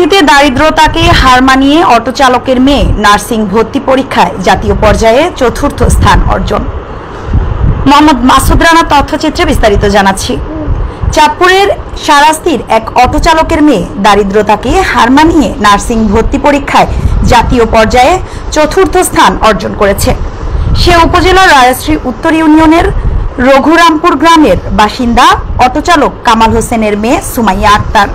শাস্তিতে দারিদ্রতাকে হার মানিয়ে অটো চালকের মেয়ে নার্সিং ভর্তি পরীক্ষায় জাতীয় পর্যায়ে চতুর্থ স্থান অর্জন। মোহাম্মদ মাসুদ রানা তথ্যচিত্রে বিস্তারিত জানাচ্ছি। চাঁদপুরের শারাস্তির এক অটো চালকের মেয়ে দারিদ্রতাকে হার মানিয়ে নার্সিং ভর্তি পরীক্ষায় জাতীয় পর্যায়ে চতুর্থ স্থান অর্জন করেছে। সে উপজেলার রায়শ্রী উত্তর ইউনিয়নের রঘুরামপুর গ্রামের বাসিন্দা অটো চালক কামাল হোসেনের মেয়ে সুমাইয়া আক্তার।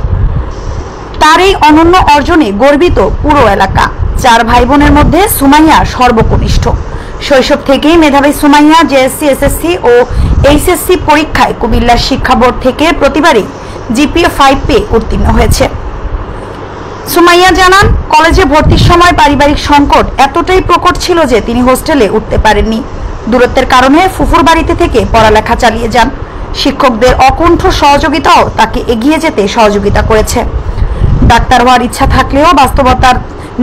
তার এই অনন্য অর্জনে গর্বিত পুরো এলাকা। 4 ভাই বোনের মধ্যে সুমাইয়া সর্বকনিষ্ঠ। শৈশব থেকেই মেধাবী সুমাইয়া জেএসসি, এসএসসি ও এইচএসসি পরীক্ষায় কুমিল্লা শিক্ষা বোর্ড থেকে প্রতিবারই জিপিএ 5 পেয়ে উত্তীর্ণ হয়েছে। সুমাইয়া জানান, কলেজে ভর্তির সময় পারিবারিক সংকট এতটাই প্রকট ছিল যে তিনি হোস্টেলে উঠতে পারেননি। দূরত্বের কারণে ফুফুর বাড়িতে থেকে পড়ালেখা চালিয়ে যান। শিক্ষকদের অকুণ্ঠ সহযোগিতাও তাকে এগিয়ে যেতে সহযোগিতা করেছে। ডাক্তার হওয়ার ইচ্ছা থাকলেও বাস্তবতার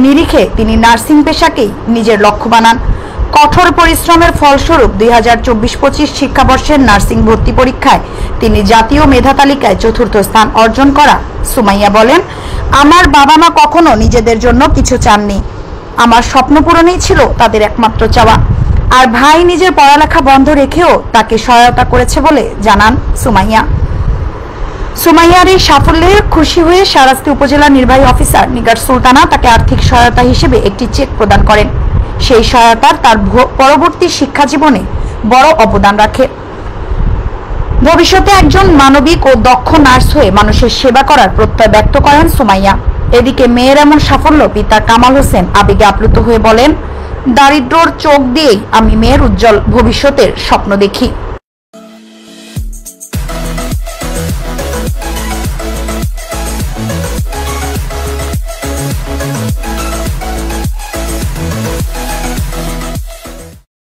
নিরিখে তিনি নার্সিং পেশাকেই নিজের লক্ষ্য বানান। কঠোর পরিশ্রমের ফলস্বরূপ 2024-25 শিক্ষাবর্ষের নার্সিং ভর্তি পরীক্ষায় তিনি জাতীয় মেধা তালিকায় চতুর্থ স্থান অর্জন করা সুমাইয়া বলেন, আমার বাবা মা কখনো নিজেদের জন্য কিছু চাননি। আমার স্বপ্ন পূরণই ছিল তাদের একমাত্র চাওয়া। আর ভাই নিজের পড়ালেখা বন্ধ রেখেও তাকে সহায়তা করেছে বলে জানান সুমাইয়া। সুমাইয়ার এই সাফল্যে খুশি হয়ে শারাস্তি উপজেলা নির্বাহী অফিসার নিগার সুলতানা তাকে আর্থিক সহায়তা হিসেবে একটি চেক প্রদান করেন। সেই সহায়তার তার পরবর্তী শিক্ষা জীবনে বড় অবদান রাখে। ভবিষ্যতে একজন মানবিক ও দক্ষ নার্স হয়ে মানুষের সেবা করার প্রত্যয় ব্যক্ত করেন সুমাইয়া। এদিকে মেয়ের এমন সাফল্য পিতা কামাল হোসেন আবেগে আপ্লুত হয়ে বলেন, দারিদ্র্যর চোখ দিয়েই আমি মেয়ের উজ্জ্বল ভবিষ্যতের স্বপ্ন দেখি।